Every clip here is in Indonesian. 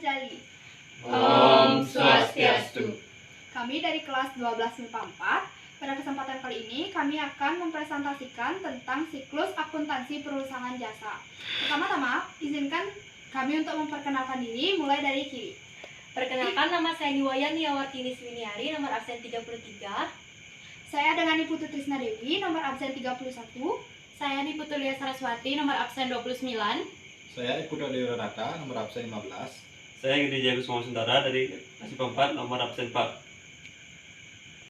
Jali. Om Swastiastu. Kami dari kelas 12 MIPA 4. Pada kesempatan kali ini kami akan mempresentasikan tentang siklus akuntansi perusahaan jasa. Pertama-tama, izinkan kami untuk memperkenalkan diri mulai dari kiri. Perkenalkan, nama saya Niwayan Yawartini Swiniari, nomor absen 33. Saya dengan Ibu Trisna Dewi, nomor absen 31. Saya Niputulia Saraswati, nomor absen 29. Saya Ibu Dewi Rata, nomor absen 15. Saya Gede Jagus Sundara dari MIPA 4, nomor absen 4.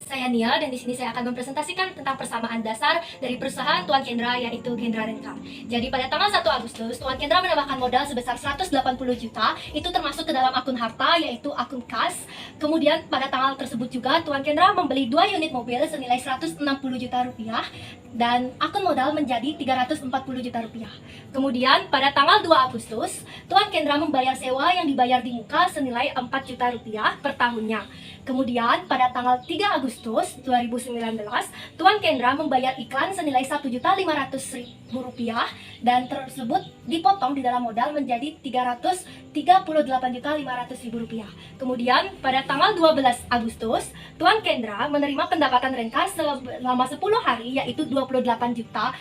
Saya Nia, dan di sini saya akan mempresentasikan tentang persamaan dasar dari perusahaan Tuan Kendra, yaitu Kendra Renka. Jadi pada tanggal 1 Agustus, Tuan Kendra menambahkan modal sebesar 180 juta, itu termasuk ke dalam akun harta, yaitu akun kas. Kemudian pada tanggal tersebut juga, Tuan Kendra membeli 2 unit mobil senilai 160 juta rupiah, dan akun modal menjadi 340 juta rupiah. Kemudian pada tanggal 2 Agustus, Tuan Kendra membayar sewa yang dibayar di muka senilai 4 juta rupiah per tahunnya. Kemudian pada tanggal 3 Agustus 2019, Tuan Kendra membayar iklan senilai 1.500.000 rupiah, dan tersebut dipotong di dalam modal menjadi 338.500.000 rupiah. Kemudian pada tanggal 12 Agustus, Tuan Kendra menerima pendapatan renta selama 10 hari, yaitu 28 juta,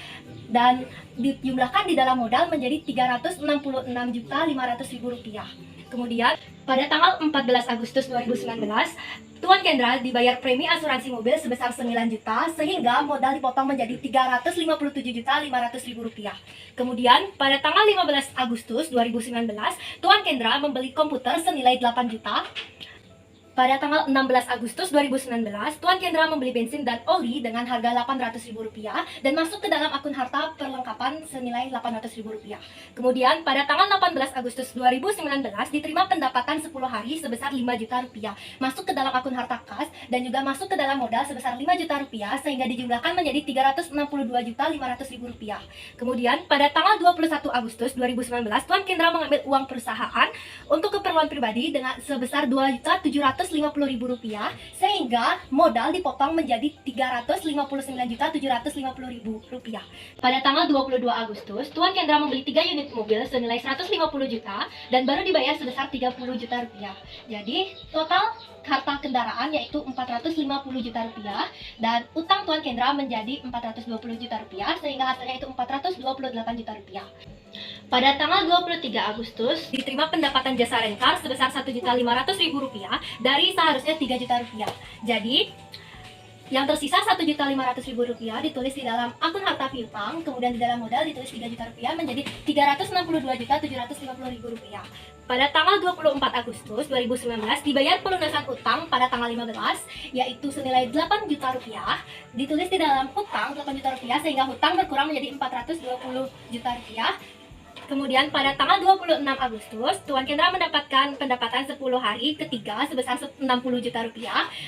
dan dijumlahkan di dalam modal menjadi 366.500.000 rupiah. Kemudian pada tanggal 14 Agustus 2019, Tuan Kendra dibayar premi asuransi mobil sebesar 9 juta, sehingga modal dipotong menjadi 357.500.000 rupiah. Kemudian pada tanggal 15 Agustus 2019, Tuan Kendra membeli komputer senilai 8 juta. Pada tanggal 16 Agustus 2019, Tuan Kendra membeli bensin dan oli dengan harga Rp800.000 dan masuk ke dalam akun harta perlengkapan senilai Rp800.000. Kemudian pada tanggal 18 Agustus 2019 diterima pendapatan 10 hari sebesar 5 juta rupiah, masuk ke dalam akun harta kas dan juga masuk ke dalam modal sebesar 5 juta rupiah, sehingga dijumlahkan menjadi Rp362.500.000. Kemudian pada tanggal 21 Agustus 2019, Tuan Kendra mengambil uang perusahaan untuk keperluan pribadi dengan sebesar Rp2.750.000, sehingga modal dipotong menjadi Rp359.750.000. Pada tanggal 22 Agustus, Tuan Kendra membeli 3 unit mobil senilai 150 juta dan baru dibayar sebesar 30 juta rupiah. Jadi total harta kendaraan yaitu 450 juta rupiah, dan utang Tuan Kendra menjadi 420 juta rupiah, sehingga hasilnya itu 428 juta rupiah. Pada tanggal 23 Agustus diterima pendapatan jasa rental sebesar Rp1.500.000 dari seharusnya Rp3 juta. Jadi yang tersisa Rp1.500.000 ditulis di dalam akun harta piutang, kemudian di dalam modal ditulis Rp3 juta menjadi Rp362.750.000. Pada tanggal 24 Agustus 2019 dibayar pelunasan utang pada tanggal 15, yaitu senilai Rp8 juta, ditulis di dalam hutang Rp8 juta, sehingga hutang berkurang menjadi Rp420 juta. Kemudian pada tanggal 26 Agustus, Tuan Kendra mendapatkan pendapatan 10 hari ketiga sebesar Rp60 juta,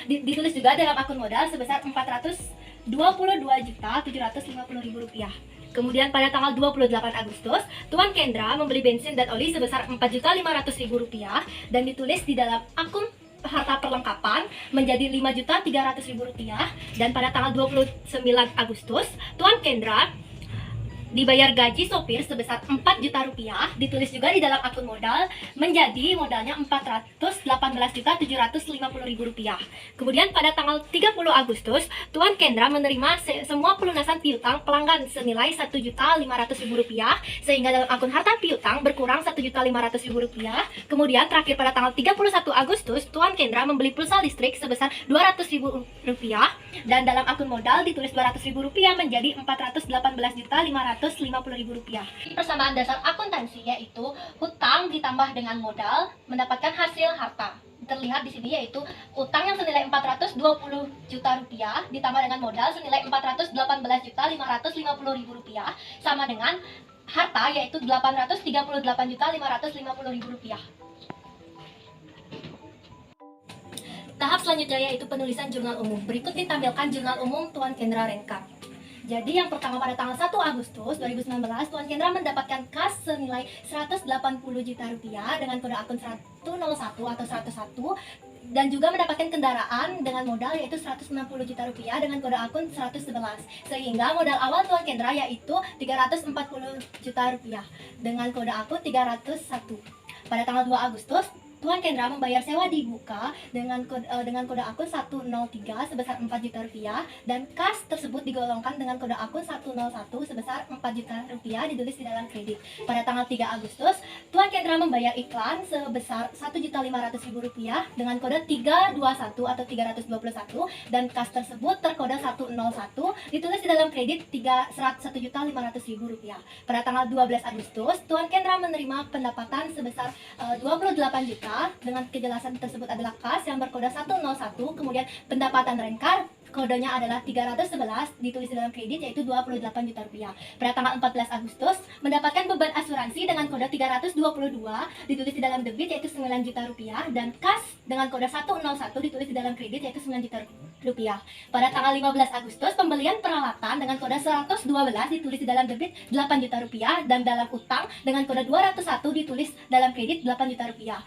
ditulis juga dalam akun modal sebesar Rp422.750.000. Kemudian pada tanggal 28 Agustus, Tuan Kendra membeli bensin dan oli sebesar Rp4.500.000 dan ditulis di dalam akun harta perlengkapan menjadi Rp5.300.000. Dan pada tanggal 29 Agustus, Tuan Kendra dibayar gaji sopir sebesar Rp4 juta, ditulis juga di dalam akun modal menjadi modalnya Rp418.750.000. Kemudian pada tanggal 30 Agustus, Tuan Kendra menerima semua pelunasan piutang pelanggan senilai Rp1.500.000, sehingga dalam akun harta piutang berkurang Rp1.500.000. Kemudian terakhir pada tanggal 31 Agustus, Tuan Kendra membeli pulsa listrik sebesar Rp200.000, dan dalam akun modal ditulis Rp200.000 menjadi Rp418.550.000. Persamaan dasar akuntansi yaitu hutang ditambah dengan modal mendapatkan hasil harta. Terlihat di sini yaitu utang yang senilai Rp420 juta ditambah dengan modal senilai Rp418.550.000 sama dengan harta yaitu Rp838.550.000. Tahap selanjutnya yaitu penulisan jurnal umum. Berikut ditampilkan jurnal umum Tuan Kendra Renka. Jadi yang pertama pada tanggal 1 Agustus 2019, Tuan Kendra mendapatkan kas senilai Rp180 juta dengan kode akun 101 atau 101, dan juga mendapatkan kendaraan dengan modal yaitu Rp160 juta dengan kode akun 111, sehingga modal awal Tuan Kendra yaitu Rp340 juta dengan kode akun 301. Pada tanggal 2 Agustus, Tuan Kendra membayar sewa dibuka dengan kode akun 103 sebesar 4 juta rupiah dan kas tersebut digolongkan dengan kode akun 101 sebesar 4 juta rupiah ditulis di dalam kredit. Pada tanggal 3 Agustus, Tuan Kendra membayar iklan sebesar 1.500.000 rupiah dengan kode 321 atau 321 dan kas tersebut terkode 101 ditulis di dalam kredit 1.500.000 rupiah. Pada tanggal 12 Agustus, Tuan Kendra menerima pendapatan sebesar 28 juta dengan kejelasan tersebut adalah kas yang berkode 101, kemudian pendapatan rent-car kodenya adalah 311 ditulis di dalam kredit yaitu 28 juta rupiah. Pada tanggal 14 Agustus mendapatkan beban asuransi dengan kode 322 ditulis di dalam debit yaitu 9 juta rupiah dan kas dengan kode 101 ditulis di dalam kredit yaitu 9 juta rupiah. Pada tanggal 15 Agustus pembelian peralatan dengan kode 112 ditulis di dalam debit 8 juta rupiah dan dalam utang dengan kode 201 ditulis dalam kredit 8 juta rupiah.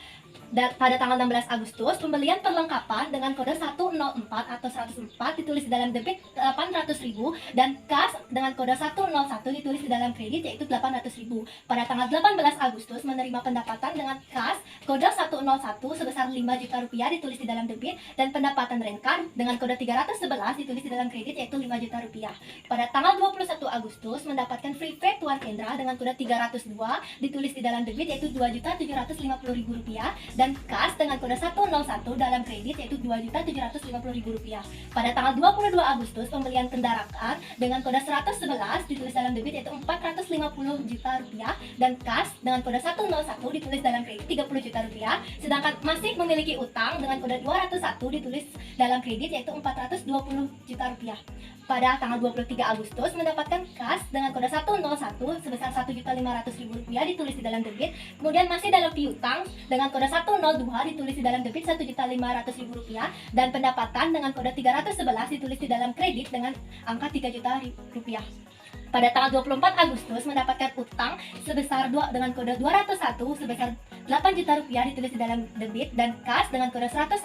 Dan pada tanggal 16 Agustus, pembelian perlengkapan dengan kode 104 atau 104 ditulis di dalam debit 800.000 dan kas dengan kode 101 ditulis di dalam kredit yaitu 800.000. Pada tanggal 18 Agustus menerima pendapatan dengan kas kode 101 sebesar 5 juta rupiah ditulis di dalam debit dan pendapatan rent-car dengan kode 311 ditulis di dalam kredit yaitu 5 juta rupiah. Pada tanggal 21 Agustus mendapatkan free pay Tuan Kendra dengan kode 302 ditulis di dalam debit yaitu 2.750.000 rupiah dan kas dengan kode 101 dalam kredit yaitu 2.750.000 rupiah. Pada tanggal 22 Agustus pembelian kendaraan dengan kode 111 ditulis dalam debit yaitu 450 juta rupiah dan kas dengan kode 101 ditulis dalam kredit 30 juta rupiah, sedangkan masih memiliki utang dengan kode 201 ditulis dalam kredit yaitu 420 juta rupiah. Pada tanggal 23 Agustus mendapatkan kas dengan kode 101 sebesar 1.500.000 rupiah ditulis di dalam debit, kemudian masih dalam piutang dengan kode 102 ditulis di dalam debit 1.500.000 rupiah dan pendapatan dengan kode 311 ditulis di dalam kredit dengan angka 3 juta rupiah. Pada tanggal 24 Agustus mendapatkan utang sebesar dengan kode 201 sebesar 8 juta rupiah ditulis di dalam debit dan kas dengan kode 101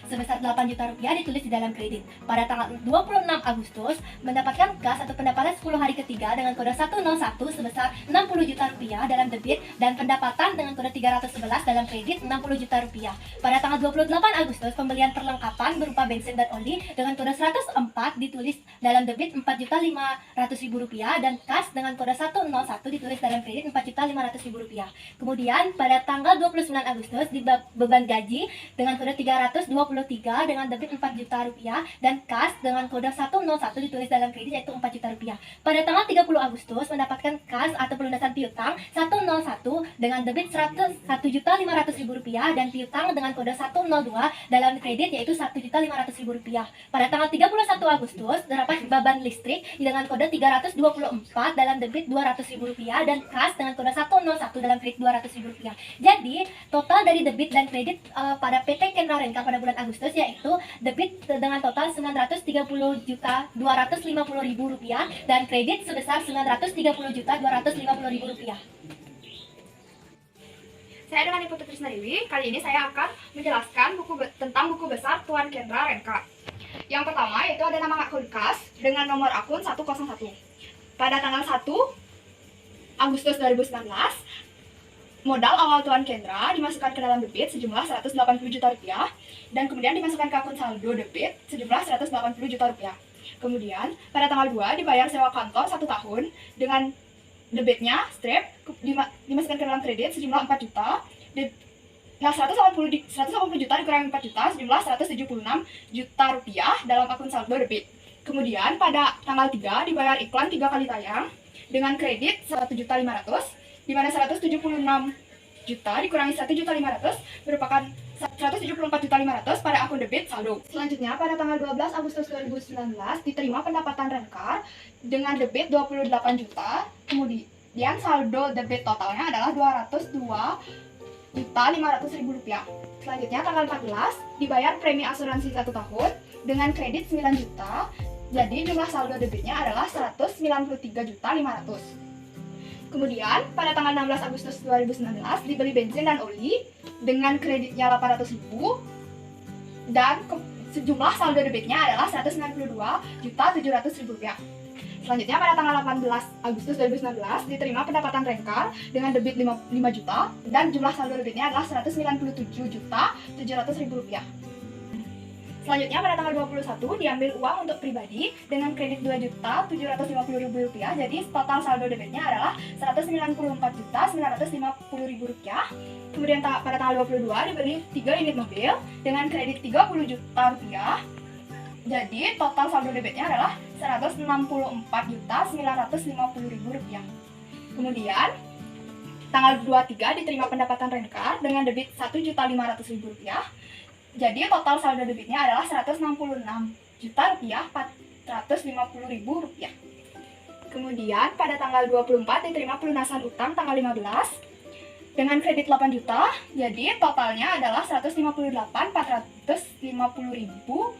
sebesar 8 juta rupiah ditulis di dalam kredit. Pada tanggal 26 Agustus mendapatkan kas atau pendapatan 10 hari ketiga dengan kode 101 sebesar 60 juta rupiah dalam debit dan pendapatan dengan kode 311 dalam kredit 60 juta rupiah. Pada tanggal 28 Agustus pembelian perlengkapan berupa bensin dan oli dengan kode 104 ditulis dalam debit 4.500.000 rupiah dan kas dengan kode 101 ditulis dalam kredit 4.500.000 rupiah. Kemudian pada tanggal 29 Agustus di beban gaji dengan kode 323 dengan debit 4 juta rupiah dan kas dengan kode 101 ditulis dalam kredit yaitu 4 juta rupiah. Pada tanggal 30 Agustus mendapatkan kas atau pelunasan piutang 101 dengan debit 1.500.000 rupiah dan piutang dengan kode 102 dalam kredit yaitu 1.500.000 rupiah. Pada tanggal 31 Agustus terdapat beban listrik dengan kode 324 dalam debit 200.000 rupiah dan kas dengan kode 101 dalam kredit 200.000 rupiah. Jadi total dari debit dan kredit pada PT Kendra Renka pada bulan Agustus yaitu debit dengan total 930.250.000 rupiah dan kredit sebesar 930.250.000 rupiah. Saya dengan Ibu Trisna Dewi. Kali ini saya akan menjelaskan tentang buku besar Tuan Kendra Renka. Yang pertama yaitu ada nama akun kas dengan nomor akun 101. Pada tanggal 1 Agustus 2019, modal awal Tuan Kendra dimasukkan ke dalam debit sejumlah 180 juta rupiah dan kemudian dimasukkan ke akun saldo debit sejumlah 180 juta rupiah. Kemudian pada tanggal 2 dibayar sewa kantor 1 tahun dengan debitnya strip dimasukkan ke dalam kredit sejumlah 4 juta. 180 juta dikurangi 4 juta sejumlah 176 juta rupiah dalam akun saldo debit. Kemudian pada tanggal 3 dibayar iklan 3 kali tayang dengan kredit 1.500.000 di mana 176 juta dikurangi 1.500.000 merupakan 174.500.000 pada akun debit saldo. Selanjutnya pada tanggal 12 Agustus 2019 diterima pendapatan rent-car dengan debit 28 juta. Kemudian saldo debit totalnya adalah 202.500.000 rupiah. Selanjutnya tanggal 14 dibayar premi asuransi 1 tahun dengan kredit 9 juta. Jadi jumlah saldo debitnya adalah 193.500.000. Kemudian pada tanggal 16 Agustus 2019 dibeli bensin dan oli dengan kreditnya 800.000 dan sejumlah saldo debitnya adalah 192.700.000 rupiah. Selanjutnya pada tanggal 18 Agustus 2019 diterima pendapatan Rencar dengan debit 5 juta dan jumlah saldo debitnya adalah Rp197.700.000. Selanjutnya pada tanggal 21 diambil uang untuk pribadi dengan kredit Rp2.750.000, jadi total saldo debitnya adalah Rp194.950.000. Kemudian pada tanggal 22 dibeli 3 unit mobil dengan kredit Rp30 juta, jadi total saldo debitnya adalah Rp164.950.000. Kemudian tanggal 23 diterima pendapatan Rencar dengan debit Rp1.500.000, jadi total saldo debitnya adalah Rp166.450.000. Kemudian pada tanggal 24 diterima pelunasan utang tanggal 15 dengan kredit 8 juta, jadi totalnya adalah Rp158.450.000.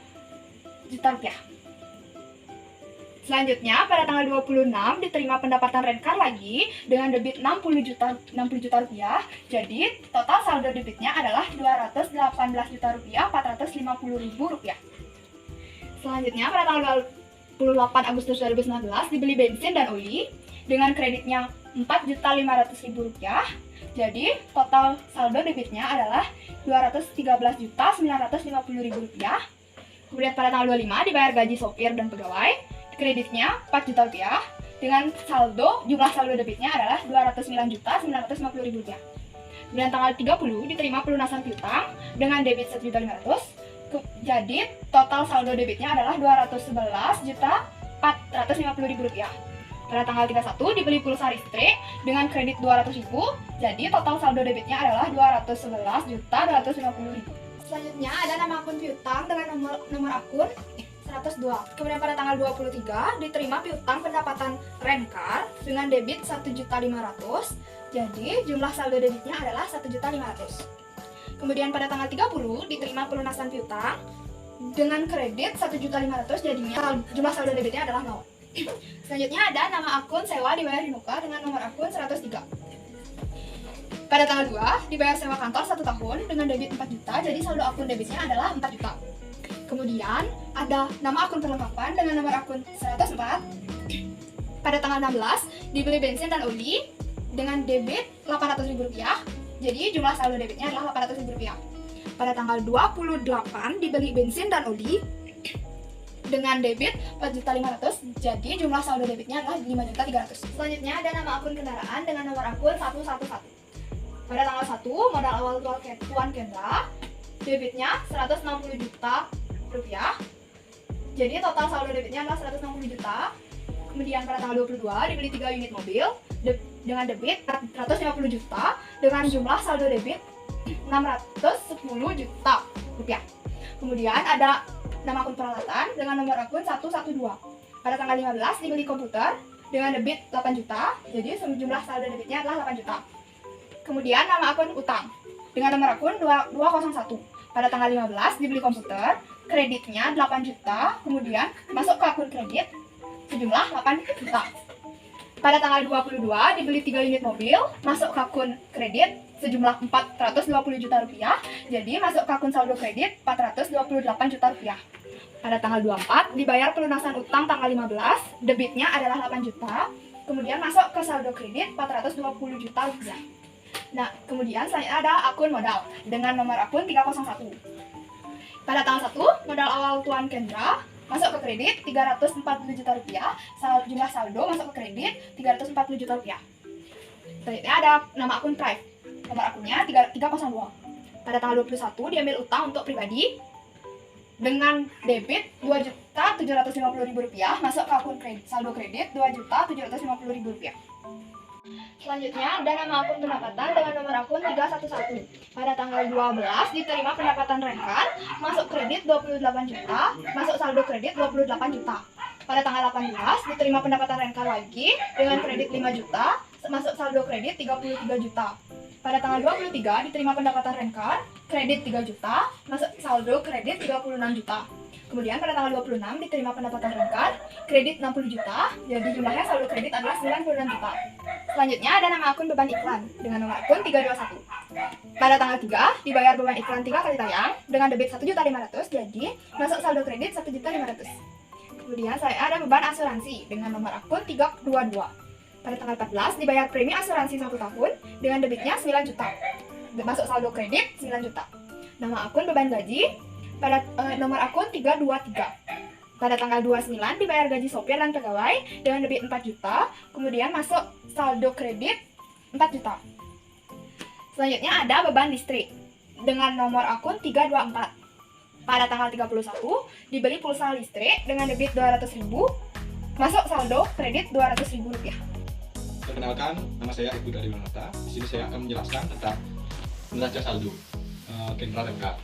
Selanjutnya pada tanggal 26 diterima pendapatan Rencar lagi dengan debit Rp60 juta, jadi total saldo debitnya adalah Rp218.450.000. Selanjutnya pada tanggal 28 Agustus 2019 dibeli bensin dan oli dengan kreditnya Rp4.500.000, jadi total saldo debitnya adalah Rp213.950.000. Kemudian pada tanggal 25 dibayar gaji sopir dan pegawai, kreditnya Rp4 juta dengan jumlah saldo debitnya adalah Rp209.950.000. Kemudian tanggal 30 diterima pelunasan piutang dengan debit Rp1.500.000, jadi total saldo debitnya adalah Rp211.450.000. Pada tanggal 31 dibeli pulsa listrik dengan kredit Rp200.000, jadi total saldo debitnya adalah Rp211.250.000. Selanjutnya ada nama akun piutang dengan nomor akun 102. Kemudian pada tanggal 23 diterima piutang pendapatan Rencar dengan debit Rp1.500.000, jadi jumlah saldo debitnya adalah Rp1.500.000. Kemudian pada tanggal 30 diterima pelunasan piutang dengan kredit Rp1.500.000, jadinya jumlah saldo debitnya adalah 0. Selanjutnya ada nama akun sewa dibayar di muka dengan nomor akun 103. Pada tanggal 2 dibayar sewa kantor 1 tahun dengan debit 4 juta, jadi saldo akun debitnya adalah 4 juta. Kemudian ada nama akun perlengkapan dengan nomor akun 104. Pada tanggal 16 dibeli bensin dan oli dengan debit Rp800.000, jadi jumlah saldo debitnya adalah Rp800.000. Pada tanggal 28 dibeli bensin dan oli dengan debit Rp4.500.000, jadi jumlah saldo debitnya adalah Rp5.300.000. Selanjutnya ada nama akun kendaraan dengan nomor akun 111. Pada tanggal 1 modal awal Tuan Kendra, debitnya Rp160 juta, jadi total saldo debitnya adalah Rp160 juta. Kemudian pada tanggal 22 dibeli 3 unit mobil dengan debit Rp150 juta dengan jumlah saldo debit Rp610 juta. Kemudian ada nama akun peralatan dengan nomor akun 112. Pada tanggal 15 dibeli komputer dengan debit 8 juta, jadi jumlah saldo debitnya adalah 8 juta. Kemudian nama akun utang dengan nomor akun 201. Pada tanggal 15 dibeli komputer, kreditnya 8 juta, kemudian masuk ke akun kredit sejumlah 8 juta. Pada tanggal 22 dibeli 3 unit mobil, masuk ke akun kredit sejumlah Rp420 juta, jadi masuk ke akun saldo kredit Rp428 juta. Pada tanggal 24 dibayar pelunasan utang tanggal 15, debitnya adalah 8 juta, kemudian masuk ke saldo kredit Rp420 juta. Nah, kemudian selanjutnya ada akun modal dengan nomor akun 301. Pada tanggal 1, modal awal Tuan Kendra masuk ke kredit Rp340 juta, jumlah saldo masuk ke kredit Rp340 juta. Selanjutnya ada nama akun Thrive, nomor akunnya 302. Pada tanggal 21 diambil utang untuk pribadi dengan debit Rp2.750.000, masuk ke akun saldo kredit Rp2.750.000. Selanjutnya ada nama akun pendapatan dengan nomor akun 311. Pada tanggal 12 diterima pendapatan Rencar, masuk kredit 28 juta, masuk saldo kredit 28 juta. Pada tanggal 18 diterima pendapatan Rencar lagi dengan kredit 5 juta, masuk saldo kredit 33 juta. Pada tanggal 23 diterima pendapatan Rencar, kredit 3 juta, masuk saldo kredit 36 juta. Kemudian pada tanggal 26 diterima pendapatan Rencar, kredit 60 juta, jadi jumlahnya saldo kredit adalah 96 juta. Selanjutnya ada nama akun beban iklan dengan nomor akun 321. Pada tanggal 3 dibayar beban iklan 3 kali tayang dengan debit Rp1.500.000, jadi masuk saldo kredit Rp1.500.000. Kemudian saya ada beban asuransi dengan nomor akun 322. Pada tanggal 14 dibayar premi asuransi 1 tahun dengan debitnya 9 juta. Masuk saldo kredit 9 juta. Nama akun beban gaji pada nomor akun 323. Pada tanggal 29 dibayar gaji sopir dan pegawai dengan debit 4 juta, kemudian masuk saldo kredit 4 juta. Selanjutnya ada beban listrik dengan nomor akun 324. Pada tanggal 31 dibeli pulsa listrik dengan debit 200.000, masuk saldo kredit 200.000 rupiah. Perkenalkan, nama saya Ibu Dari Winata. Di sini saya akan menjelaskan tentang neraca saldo Kendra Renka.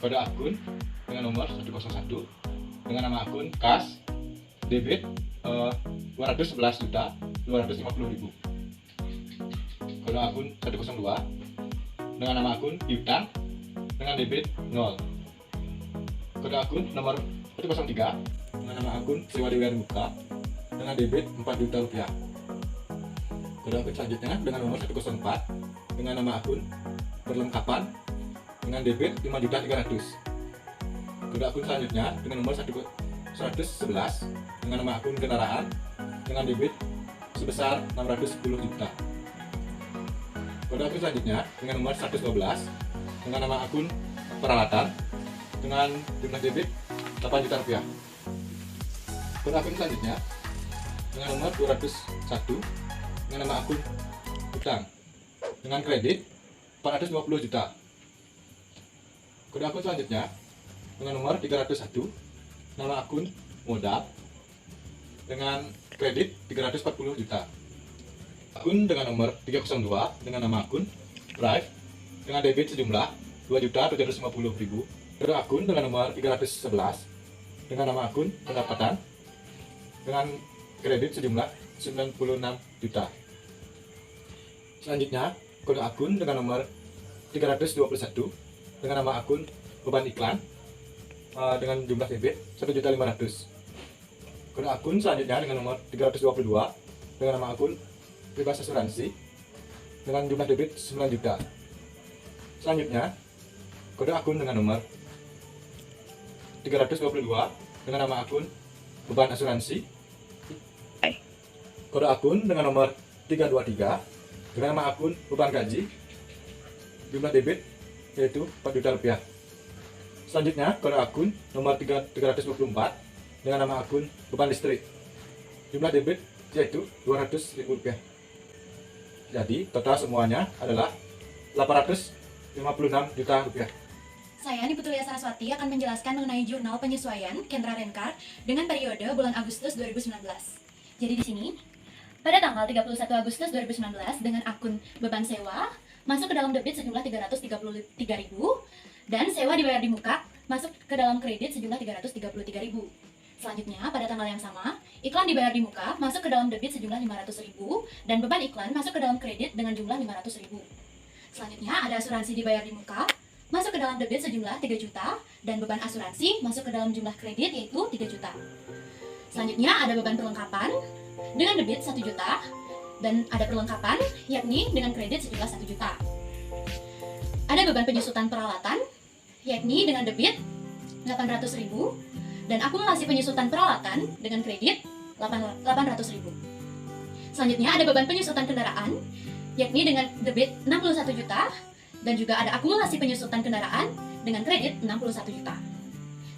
Kode akun dengan nomor 101 dengan nama akun kas debit 211.250.000. Kode akun 102 dengan nama akun piutang dengan debit 0. Kode akun nomor 103 dengan nama akun sewa di wilayah muka dengan debit 4 juta rupiah. Kode akun selanjutnya dengan nomor 104 dengan nama akun perlengkapan dengan debit 5.300.000. Kode akun selanjutnya dengan nomor 111 dengan nama akun kendaraan dengan debit sebesar 610 juta. Kode akun selanjutnya dengan nomor 112 dengan nama akun peralatan dengan jumlah debit 8 juta rupiah. Kode akun selanjutnya dengan nomor 201 dengan nama akun utang dengan kredit 450 juta. Kode akun selanjutnya dengan nomor 301 nama akun modal dengan kredit 340 juta. Akun dengan nomor 302 dengan nama akun drive dengan debit sejumlah 2.750.000. Kode akun dengan nomor 311 dengan nama akun pendapatan dengan kredit sejumlah 96 juta. Selanjutnya, kode akun dengan nomor 321 dengan nama akun beban iklan dengan jumlah debit 1.500.000. Kode akun selanjutnya dengan nomor 322 dengan nama akun bebas asuransi dengan jumlah debit 9 juta. Selanjutnya, kode akun dengan nomor 322 dengan nama akun beban asuransi. Kode akun dengan nomor 323 dengan nama akun beban gaji. Jumlah debit yaitu 4 juta rupiah. Selanjutnya, kode akun nomor 324 dengan nama akun beban listrik. Jumlah debit yaitu 200.000 rupiah. Jadi, total semuanya adalah 856 juta rupiah. Saya, Niputulia Saraswati, akan menjelaskan mengenai jurnal penyesuaian Kendra Rencar dengan periode bulan Agustus 2019. Jadi di sini, pada tanggal 31 Agustus 2019 dengan akun beban sewa masuk ke dalam debit sejumlah 333.000 dan sewa dibayar di muka masuk ke dalam kredit sejumlah 333.000. Selanjutnya, pada tanggal yang sama, iklan dibayar di muka masuk ke dalam debit sejumlah 500.000 dan beban iklan masuk ke dalam kredit dengan jumlah 500.000. Selanjutnya, ada asuransi dibayar di muka masuk ke dalam debit sejumlah 3 juta dan beban asuransi masuk ke dalam jumlah kredit yaitu 3 juta. Selanjutnya, ada beban perlengkapan dengan debit 1 juta dan ada perlengkapan yakni dengan kredit sejumlah 1 juta. Ada beban penyusutan peralatan yakni dengan debit 800.000 dan akumulasi penyusutan peralatan dengan kredit 800.000. Selanjutnya ada beban penyusutan kendaraan yakni dengan debit 61 juta dan juga ada akumulasi penyusutan kendaraan dengan kredit 61 juta.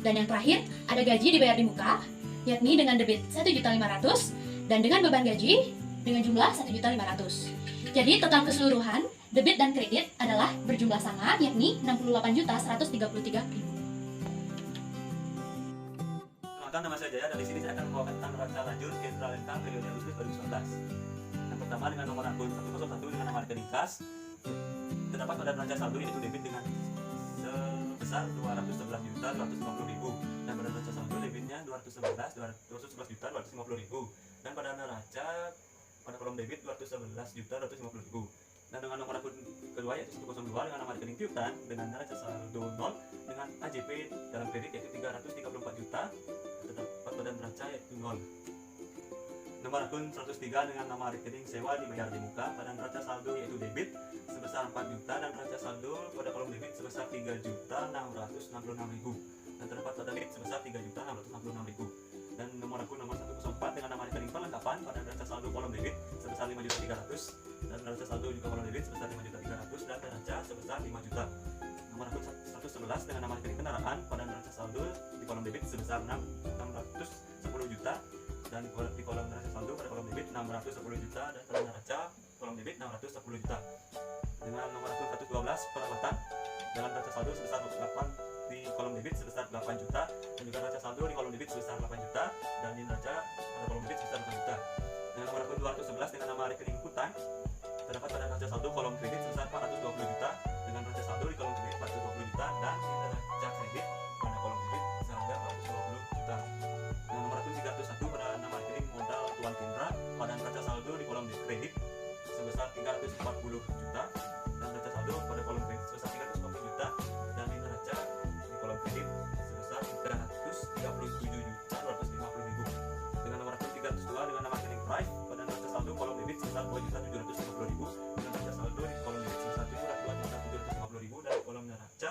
Dan yang terakhir ada gaji dibayar di muka yakni dengan debit 1.500.000 dan dengan beban gaji dengan jumlah 1.500.000. Jadi total keseluruhan debit dan kredit adalah berjumlah sama yakni 68.133.000. Perkenalkan, nama saya Jaya. Dari sini saya akan membawakan tentang neraca lanjut Kendra Renka periode Agustus 2019. Yang pertama dengan nomor akun 101 dengan nama rekening kas terdapat pada neraca saldo yaitu debit dengan sebesar 211.250.000 dan pada neraca saldo debitnya 211.250.000 dan pada neraca pada kolom debit 211.250.000. Dan dengan nomor akun kedua yaitu 102 dengan nama rekening piutang dengan neraca saldo 0 dengan AJP dalam kredit yaitu 334 juta terdapat pada neraca yaitu 0. Nomor akun 103 dengan nama rekening sewa dibayar di muka pada neraca saldo yaitu debit sebesar 4 juta dan neraca saldo pada kolom debit sebesar 3.666.000. dan terdapat pada debit sebesar 3.666.000. Dan nomor akun nomor 104 dengan nama rekening perlengkapan pada neraca saldo kolom debit sebesar 5.300.000 dan neraca saldo juga kolom debit sebesar 5.300.000 dan neraca sebesar 5 juta. Nomor akun 111 dengan nama rekening kendaraan pada neraca saldo di kolom debit sebesar 610 juta dan di kolom neraca saldo pada kolom debit 610 juta dan pada neraca kolom debit 610 juta. Dengan nomor akun 112 peralatan dalam neraca saldo sebesar 8 di kolom debit sebesar 8 juta dan juga neraca saldo di kolom debit sebesar 8 juta dan di neraca pada kolom debit sebesar 8 juta. Dengan nomor akun 211 dengan nama rekening hutang terdapat pada neraca saldo kolom kredit sebesar 420 juta dengan neraca saldo di kolom kredit 420 juta dan di neraca kredit pada kolom debit seharga 420 juta. Dengan nomor akun 301 pada nama rekening modal Tuan Kendra pada neraca saldo di kolom kredit sebesar 340 juta dan neraca saldo pada kolom kredit sebesar 340 juta dan di neraca di kolom kredit sebesar 337.250.000. Dengan nomor akun 302 dengan nama rekening Prive pada neraca saldo kolom debit sebesar 2.750.000 dan neraca saldo di kolom debit sebesar 2.750.000 dan di kolom neraca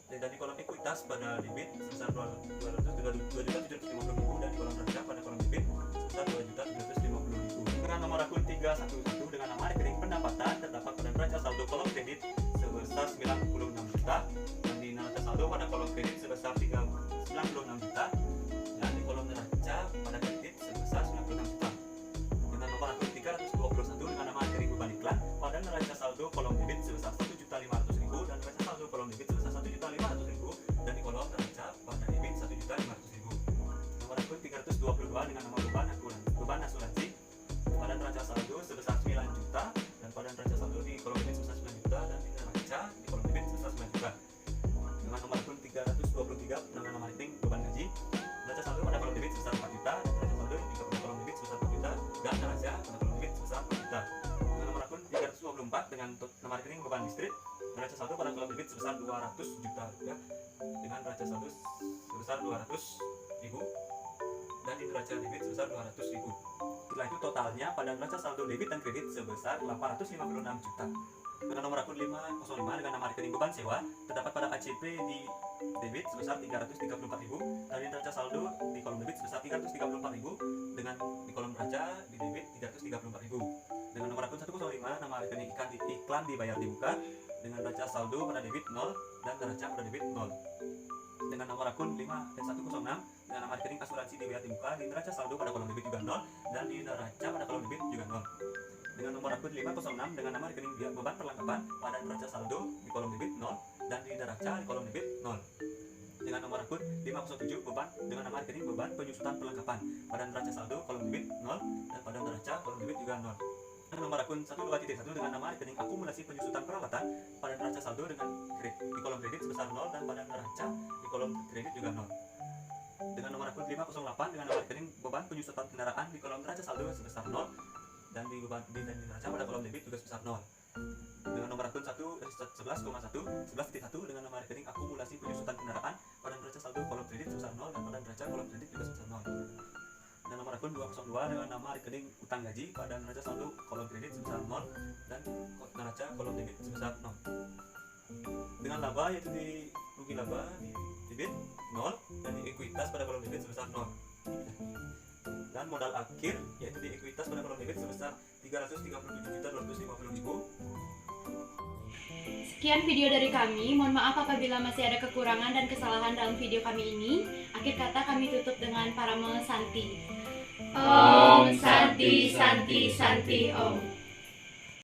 dan di kolom ekuitas pada debit sebesar 2.750.000 dan di kolom neraca pada kolom debit sebesar 2.750.000. Dengan nomor akun 311 dengan nama rekening pendapatan terdapat pada neraca saldo kolom kredit sebesar 96 juta dan di neraca saldo pada kolom kredit sebesar 96 juta dan di kolom neraca pada kredit sebesar 96 juta. Dengan nomor akun 321 dengan nama rekening beban iklan pada neraca saldo kolom debit sebesar 1.500.000 dan neraca saldo kolom debit sebesar 1.500.000 dan di kolom neraca pada debit 1.500.000. Nomor akun 322 dengan nama beban asuransi pada neraca saldo sebesar 9 juta dan pada neraca saldo di kolom debit sebesar 9 juta dan di neraca di kolom debit sebesar 9 juta. Dengan nomor akun 323 dengan nama rekening beban gaji neraca saldo pada kolom debit sebesar 4 juta dan neraca saldo juga pada kolom debit sebesar 4 juta dan neraca pada kolom debit sebesar 4 juta. Dengan nomor akun 324 dengan nama rekening beban listrik neraca saldo pada kolom debit sebesar 200 juta rupiah dengan neraca saldo sebesar 200.000 dan di neraca debit sebesar 200.000. Setelah itu totalnya pada neraca saldo debit dan kredit sebesar 856 juta. Dengan nomor akun 505 dengan nama rekening beban sewa terdapat pada ACP di debit sebesar 334.000 dan di neraca saldo di kolom debit sebesar 334.000 dengan di kolom neraca di debit 334.000. Dengan nomor akun 105 nama rekening iklan dibayar dibuka dengan neraca saldo pada debit 0 dan neraca pada debit 0. Dengan nomor akun 106 dengan nama rekening asuransi dibayar dibuka di neraca saldo pada kolom debit juga 0 dan di neraca pada kolom debit juga 0. Dengan nomor akun 506 dengan nama rekening beban perlengkapan pada neraca saldo di kolom debit 0 dan di neraca di kolom debit 0. Dengan nomor akun 507 beban dengan nama rekening beban penyusutan perlengkapan pada neraca saldo kolom debit 0 dan pada neraca kolom debit juga 0. Dengan nomor akun 12.1 dengan nama rekening akumulasi penyusutan peralatan pada neraca saldo dengan di kolom kredit sebesar 0 dan pada neraca di kolom kredit juga 0. Dengan nomor akun 508 dengan nama rekening beban penyusutan kendaraan di kolom neraca saldo sebesar 0 dan di neraca pada kolom debit juga sebesar 0. Dengan nomor akun 11,1 dengan nama rekening akumulasi penyusutan kendaraan pada neraca saldo kolom kredit sebesar 0 dan pada neraca kolom kredit juga sebesar 0. Dan nomor akun 202 dengan nama rekening utang gaji pada neraca saldo kolom kredit sebesar 0 dan neraca kolom debit sebesar 0. Dengan laba yaitu di rugi laba di debit 0 dan di ekuitas pada kolom debit sebesar 0. Dan modal akhir yaitu di ekuitas pada kolom debit sebesar 337.250.000. Sekian video dari kami, mohon maaf apabila masih ada kekurangan dan kesalahan dalam video kami ini. Akhir kata kami tutup dengan Parame Santi. Om Santi Santi Santi Om.